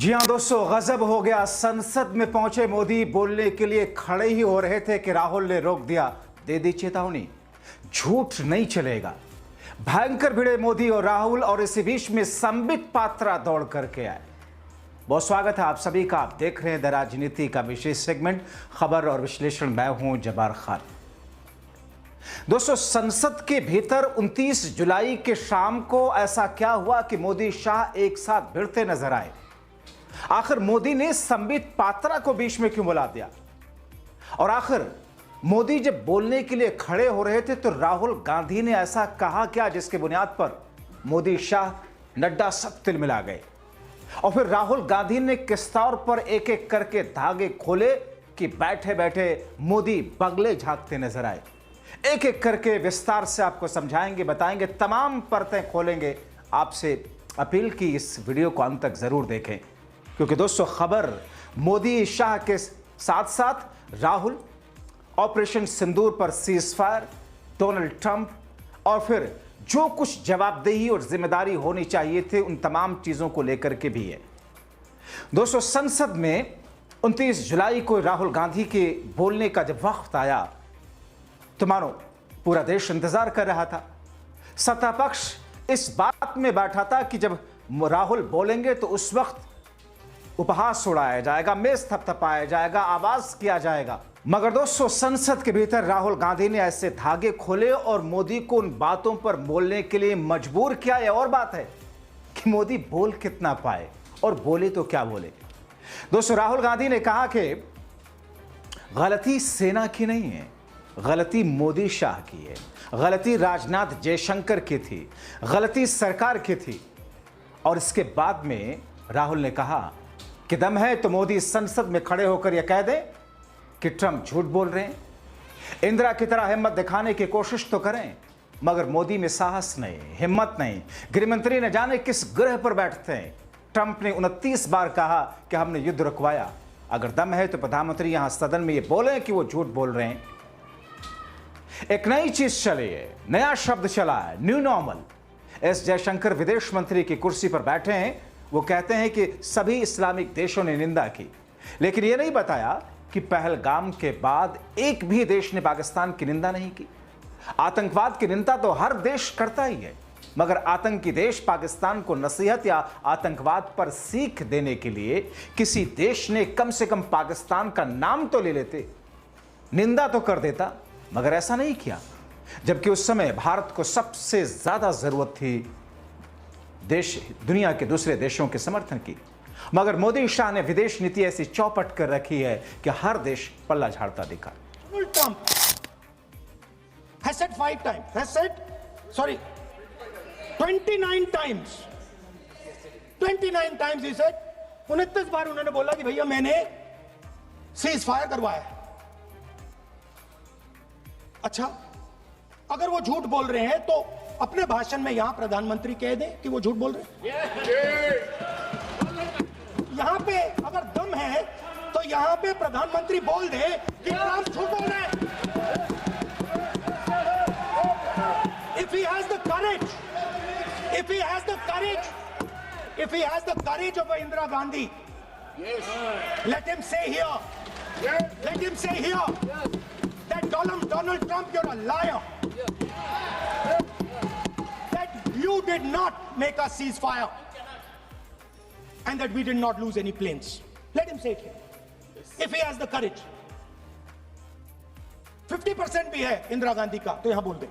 जी हां दोस्तों, गजब हो गया। संसद में पहुंचे मोदी बोलने के लिए खड़े ही हो रहे थे कि राहुल ने रोक दिया, दे दी चेतावनी, झूठ नहीं चलेगा। भयंकर भिड़े मोदी और राहुल, और इसी बीच में संबित पात्रा दौड़ करके आए। बहुत स्वागत है आप सभी का। आप देख रहे हैं द राजनीति का विशेष सेगमेंट, खबर और विश्लेषण। मैं हूं जब्बार खान। दोस्तों, संसद के भीतर 29 जुलाई के शाम को ऐसा क्या हुआ कि मोदी शाह एक साथ भिड़ते नजर आए? आखिर मोदी ने संबित पात्रा को बीच में क्यों बुला दिया? और आखिर मोदी जब बोलने के लिए खड़े हो रहे थे तो राहुल गांधी ने ऐसा कहा क्या जिसके बुनियाद पर मोदी, शाह, नड्डा सब तिलमिला गए? और फिर राहुल गांधी ने किस तौर पर एक एक करके धागे खोले कि बैठे बैठे मोदी बगले झांकते नजर आए? एक एक करके विस्तार से आपको समझाएंगे, बताएंगे, तमाम परतें खोलेंगे। आपसे अपील की इस वीडियो को अंत तक जरूर देखें, क्योंकि दोस्तों खबर मोदी शाह के साथ साथ राहुल, ऑपरेशन सिंदूर पर सीजफायर, डोनाल्ड ट्रंप, और फिर जो कुछ जवाबदेही और जिम्मेदारी होनी चाहिए थे उन तमाम चीजों को लेकर के भी है। दोस्तों, संसद में 29 जुलाई को राहुल गांधी के बोलने का जब वक्त आया तो मानो पूरा देश इंतजार कर रहा था। सत्ता पक्ष इस बात में बैठा था कि जब राहुल बोलेंगे तो उस वक्त उपहास उड़ाया जाएगा, मेज थपथपाया जाएगा, आवाज किया जाएगा। मगर दोस्तों, संसद के भीतर राहुल गांधी ने ऐसे धागे खोले और मोदी को उन बातों पर बोलने के लिए मजबूर किया। यह और बात है कि मोदी बोल कितना पाए और बोले तो क्या बोले। दोस्तों, राहुल गांधी ने कहा कि गलती सेना की नहीं है, गलती मोदी शाह की है, गलती राजनाथ जयशंकर की थी, गलती सरकार की थी। और इसके बाद में राहुल ने कहा कि दम है तो मोदी संसद में खड़े होकर यह कह दें कि ट्रंप झूठ बोल रहे हैं। इंदिरा की तरह हिम्मत दिखाने की कोशिश तो करें, मगर मोदी में साहस नहीं, हिम्मत नहीं। गृहमंत्री न जाने किस ग्रह पर बैठते हैं। ट्रंप ने 29 बार कहा कि हमने युद्ध रुकवाया। अगर दम है तो प्रधानमंत्री यहां सदन में यह बोले कि वो झूठ बोल रहे हैं। एक नई चीज चली है, नया शब्द चला है, न्यू नॉर्मल। एस जयशंकर विदेश मंत्री की कुर्सी पर बैठे हैं। वो कहते हैं कि सभी इस्लामिक देशों ने निंदा की, लेकिन यह नहीं बताया कि पहलगाम के बाद एक भी देश ने पाकिस्तान की निंदा नहीं की। आतंकवाद की निंदा तो हर देश करता ही है, मगर आतंकी देश पाकिस्तान को नसीहत या आतंकवाद पर सीख देने के लिए किसी देश ने कम से कम पाकिस्तान का नाम तो ले लेते, निंदा तो कर देता। मगर ऐसा नहीं किया, जबकि उस समय भारत को सबसे ज्यादा जरूरत थी देश, दुनिया के दूसरे देशों के समर्थन की। मगर मोदी शाह ने विदेश नीति ऐसी चौपट कर रखी है कि हर देश पल्ला झाड़ता दिखा। Trump has said 5 times, has said, sorry, 29 times. 29 times he said, 29 बार उन्होंने बोला कि भैया मैंने सीज फायर करवाया है। अच्छा, अगर वो झूठ बोल रहे हैं तो अपने भाषण में यहां प्रधानमंत्री कह दें कि वो झूठ बोल रहे हैं। यहां पे अगर दम है तो यहां पे प्रधानमंत्री बोल दे कि ट्रंप झूठ बोल रहे हैं। If he has the courage, if he has the courage, if he has the courage of Indira Gandhi, let him say here, let him say here that Donald Trump, you're a liar. You did not make us ceasefire and that we did not lose any planes. Let him say it here. If he has the courage. 50% भी है इंदिरा गांधी का तो यहां बोल दे।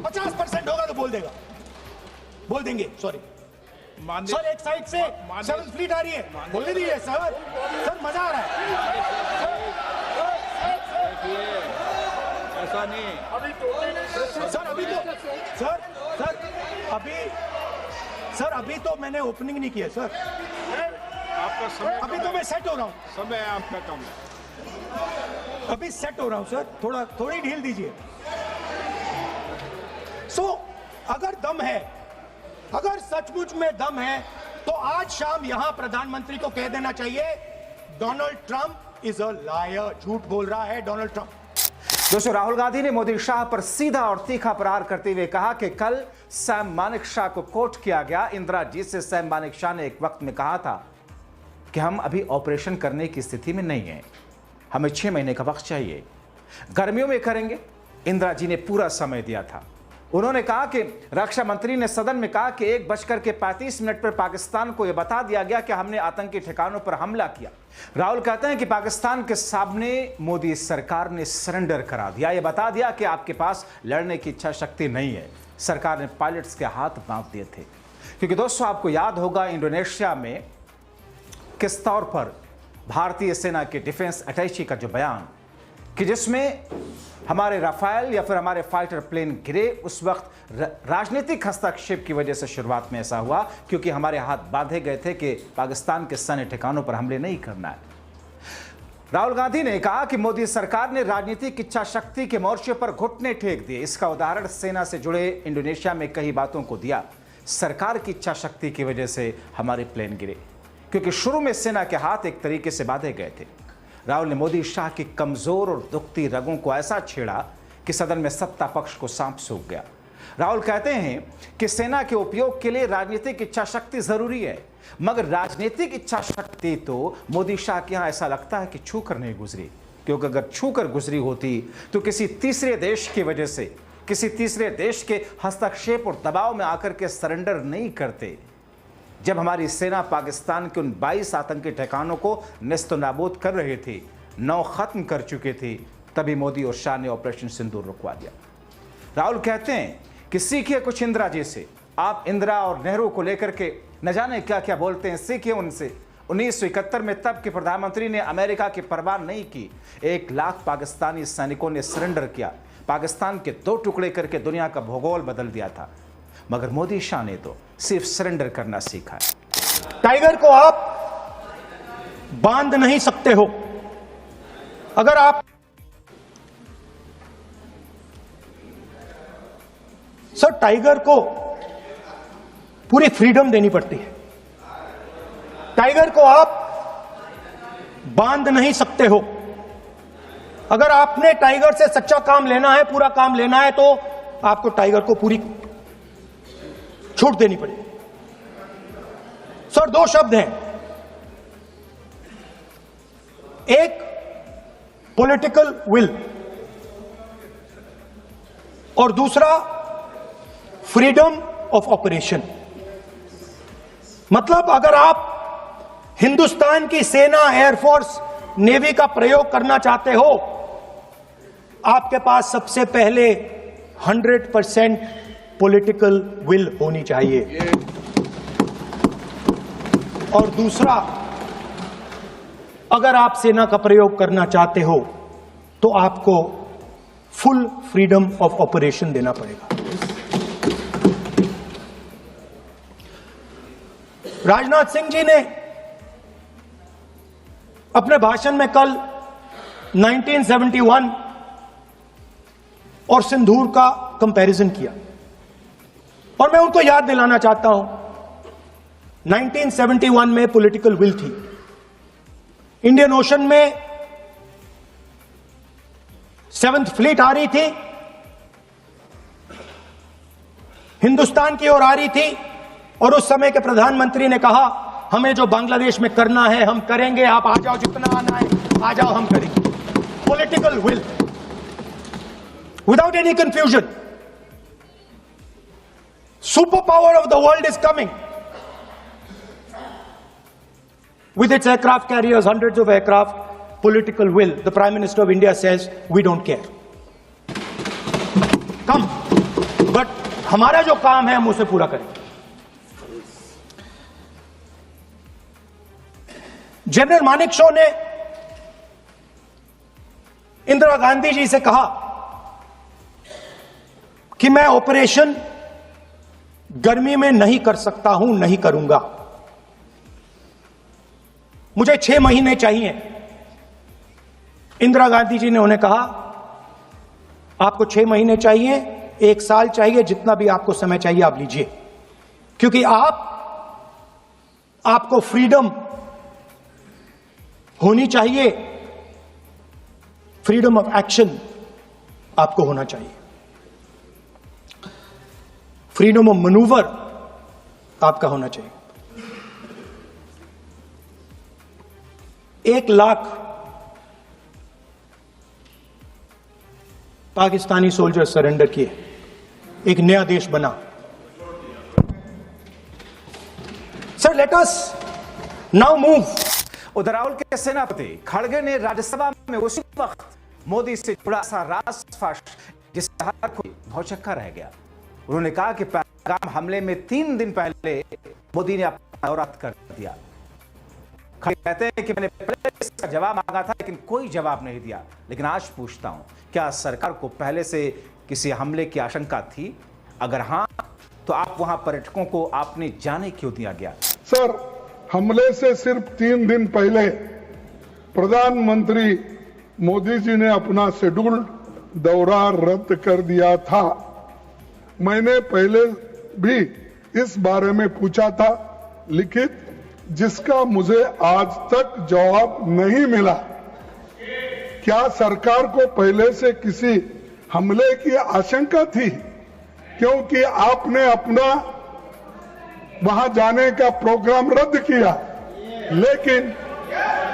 50% होगा तो बोल देगा, बोल देंगे। सॉरी सर, एक साइड से 7th फ्लीट आ रही है, बोलने दीजिए सर। सर मजा आ रहा है। ऐसा नहीं अभी सर, अभी तो सर अभी तो मैंने ओपनिंग नहीं किया सर। आपका समय, अभी तो मैं सेट हो रहा हूँ। समय आपका कम है। अभी सेट हो रहा हूँ सर, थोड़ी ढील दीजिए। अगर दम है, अगर सचमुच में दम है तो आज शाम यहां प्रधानमंत्री को कह देना चाहिए Donald Trump is a liar, झूठ बोल रहा है डोनाल्ड ट्रंप। दोस्तों, राहुल गांधी ने मोदी शाह पर सीधा और तीखा प्रहार करते हुए कहा कि कल सैम मानेकशॉ को कोट किया गया। इंदिरा जी से सैम मानेकशॉ ने एक वक्त में कहा था कि हम अभी ऑपरेशन करने की स्थिति में नहीं है, हमें 6 महीने का वक्त चाहिए, गर्मियों में करेंगे। इंदिरा जी ने पूरा समय दिया था। उन्होंने कहा कि रक्षा मंत्री ने सदन में कहा कि 1:35 पर पाकिस्तान को यह बता दिया गया कि हमने आतंकी ठिकानों पर हमला किया। राहुल कहते हैं कि पाकिस्तान के सामने मोदी सरकार ने सरेंडर करा दिया, यह बता दिया कि आपके पास लड़ने की इच्छा शक्ति नहीं है। सरकार ने पायलट्स के हाथ बांध दिए थे, क्योंकि दोस्तों आपको याद होगा इंडोनेशिया में किस तौर पर भारतीय सेना के डिफेंस अटैची का जो बयान कि जिसमें हमारे राफेल या फिर हमारे फाइटर प्लेन गिरे, उस वक्त राजनीतिक हस्तक्षेप की वजह से शुरुआत में ऐसा हुआ, क्योंकि हमारे हाथ बांधे गए थे कि पाकिस्तान के सैन्य ठिकानों पर हमले नहीं करना है। राहुल गांधी ने कहा कि मोदी सरकार ने राजनीतिक इच्छा शक्ति के मोर्चे पर घुटने टेक दिए। इसका उदाहरण सेना से जुड़े इंडोनेशिया में कई बातों को दिया। सरकार की इच्छा शक्ति की वजह से हमारे प्लेन गिरे, क्योंकि शुरू में सेना के हाथ एक तरीके से बांधे गए थे। राहुल ने मोदी शाह की कमजोर और दुखती रगों को ऐसा छेड़ा कि सदन में सत्ता पक्ष को सांप सूख गया। राहुल कहते हैं कि सेना के उपयोग के लिए राजनीतिक इच्छा शक्ति जरूरी है, मगर राजनीतिक इच्छा शक्ति तो मोदी शाह के यहां ऐसा लगता है कि छूकर नहीं गुजरी, क्योंकि अगर छूकर गुजरी होती तो किसी तीसरे देश की वजह से, किसी तीसरे देश के हस्तक्षेप और दबाव में आकर के सरेंडर नहीं करते। जब हमारी सेना पाकिस्तान के उन 22 आतंकी ठिकानों को नेस्तनाबूद कर रही थी, 9 खत्म कर चुके थे, तभी मोदी और शाह ने ऑपरेशन सिंदूर रुकवा दिया। राहुल कहते हैं कि सीखिए कुछ इंदिरा जी से। आप इंदिरा और नेहरू को लेकर के न जाने क्या क्या बोलते हैं, सीखिए उनसे। 1971 में तब के प्रधानमंत्री ने अमेरिका की परवाह नहीं की। 1 लाख पाकिस्तानी सैनिकों ने सरेंडर किया, पाकिस्तान के 2 टुकड़े करके दुनिया का भूगोल बदल दिया था। मगर मोदी शाह ने तो सिर्फ सरेंडर करना सीखा है। टाइगर को आप बांध नहीं सकते हो। अगर आप सर, टाइगर को पूरी फ्रीडम देनी पड़ती है। टाइगर को आप बांध नहीं सकते हो। अगर आपने टाइगर से सच्चा काम लेना है, पूरा काम लेना है, तो आपको टाइगर को पूरी छूट देनी पड़ेगी। सर, 2 शब्द हैं, एक पॉलिटिकल विल और दूसरा फ्रीडम ऑफ ऑपरेशन। मतलब अगर आप हिंदुस्तान की सेना, एयरफोर्स, नेवी का प्रयोग करना चाहते हो, आपके पास सबसे पहले 100% पॉलिटिकल विल होनी चाहिए, और दूसरा, अगर आप सेना का प्रयोग करना चाहते हो तो आपको फुल फ्रीडम ऑफ ऑपरेशन देना पड़ेगा। राजनाथ सिंह जी ने अपने भाषण में कल 1971 और सिंदूर का कंपैरिजन किया, और मैं उनको याद दिलाना चाहता हूं, 1971 में पॉलिटिकल विल थी। इंडियन ओशन में 7th फ्लीट आ रही थी, हिंदुस्तान की ओर आ रही थी, और उस समय के प्रधानमंत्री ने कहा हमें जो बांग्लादेश में करना है हम करेंगे, आप आ जाओ, जितना आना है आ जाओ, हम करेंगे। Political will without any confusion. Superpower of the world is coming with its aircraft carriers, hundreds of aircraft. Political will. The Prime Minister of India says we don't care. Come, but हमारा जो काम है हम उसे पूरा करेंगे। General Manekshaw ने इंदिरा गांधी जी से कहा कि मैं ऑपरेशन गर्मी में नहीं कर सकता हूं, नहीं करूंगा, मुझे 6 महीने चाहिए। इंदिरा गांधी जी ने उन्हें कहा आपको 6 महीने चाहिए, 1 साल चाहिए, जितना भी आपको समय चाहिए आप लीजिए, क्योंकि आपको फ्रीडम होनी चाहिए, फ्रीडम ऑफ एक्शन, आपको होना चाहिए। फ्रीडम ऑफ मैन्यूवर आपका होना चाहिए। 1 लाख पाकिस्तानी सोल्जर सरेंडर किए, एक नया देश बना। Sir, let us now move. उधर राहुल के सेनापति खड़गे ने राज्यसभा में उसी वक्त मोदी से जुड़ा सा राज फाश जिससे हर कोई भौचक्का रह गया। उन्होंने कहा कि पहलगाम हमले में 3 दिन पहले मोदी ने अपना दौरा कर दिया। खड़गे कहते हैं कि मैंने पहले इसका जवाब मांगा था लेकिन कोई जवाब नहीं दिया। लेकिन आज पूछता हूं, क्या सरकार को पहले से किसी हमले की आशंका थी? अगर हां, तो आप वहां पर्यटकों को आपने जाने क्यों दिया गया? सर, हमले से सिर्फ 3 दिन पहले प्रधानमंत्री मोदी जी ने अपना शेड्यूल दौरा रद्द कर दिया था। मैंने पहले भी इस बारे में पूछा था लिखित, जिसका मुझे आज तक जवाब नहीं मिला। क्या सरकार को पहले से किसी हमले की आशंका थी? क्योंकि आपने अपना वहां जाने का प्रोग्राम रद्द किया, लेकिन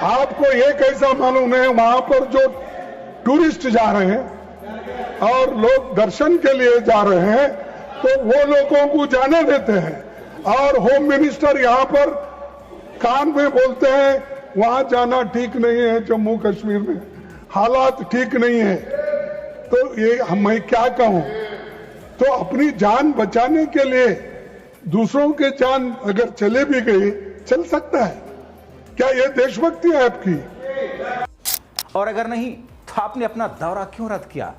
आपको ये कैसा मालूम है वहां पर जो टूरिस्ट जा रहे हैं और लोग दर्शन के लिए जा रहे हैं तो वो लोगों को जाने देते हैं और होम मिनिस्टर यहां पर कान में बोलते हैं वहां जाना ठीक नहीं है, जम्मू कश्मीर में हालात ठीक नहीं है। तो ये मैं क्या कहूं? तो अपनी जान बचाने के लिए दूसरों के जान अगर चले भी गई, चल सकता है। क्या यह देशभक्ति है आपकी? और अगर नहीं तो आपने अपना दौरा क्यों रद्द किया?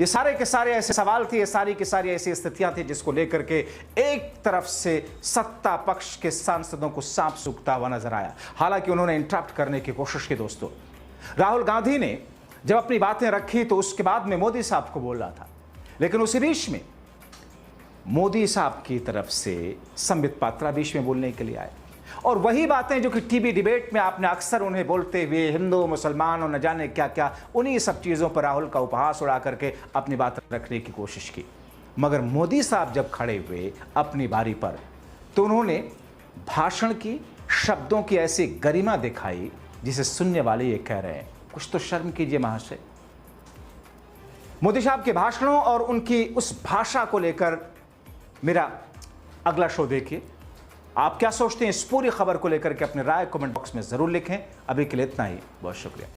ये सारे के सारे ऐसे सवाल थे, ये सारी की सारी ऐसी स्थितियां थी जिसको लेकर के एक तरफ से सत्ता पक्ष के सांसदों को सांप सूखता हुआ नजर आया। हालांकि उन्होंने इंटरप्ट करने की कोशिश की। दोस्तों, राहुल गांधी ने जब अपनी बातें रखी तो उसके बाद में मोदी साहब को बोल रहा था, लेकिन उसी बीच में मोदी साहब की तरफ से संबित पात्रा बीच में बोलने के लिए आए और वही बातें जो कि टीवी डिबेट में आपने अक्सर उन्हें बोलते हुए हिंदू मुसलमान और न जाने क्या क्या, उन्हीं सब चीज़ों पर राहुल का उपहास उड़ा करके अपनी बात रखने की कोशिश की। मगर मोदी साहब जब खड़े हुए अपनी बारी पर तो उन्होंने भाषण की, शब्दों की ऐसी गरिमा दिखाई जिसे सुनने वाले ये कह रहे हैं कुछ तो शर्म कीजिए महाशय। मोदी साहब के भाषणों और उनकी उस भाषा को लेकर मेरा अगला शो देखिए। आप क्या सोचते हैं इस पूरी खबर को लेकर के अपनी राय कमेंट बॉक्स में जरूर लिखें। अभी के लिए इतना ही, बहुत शुक्रिया।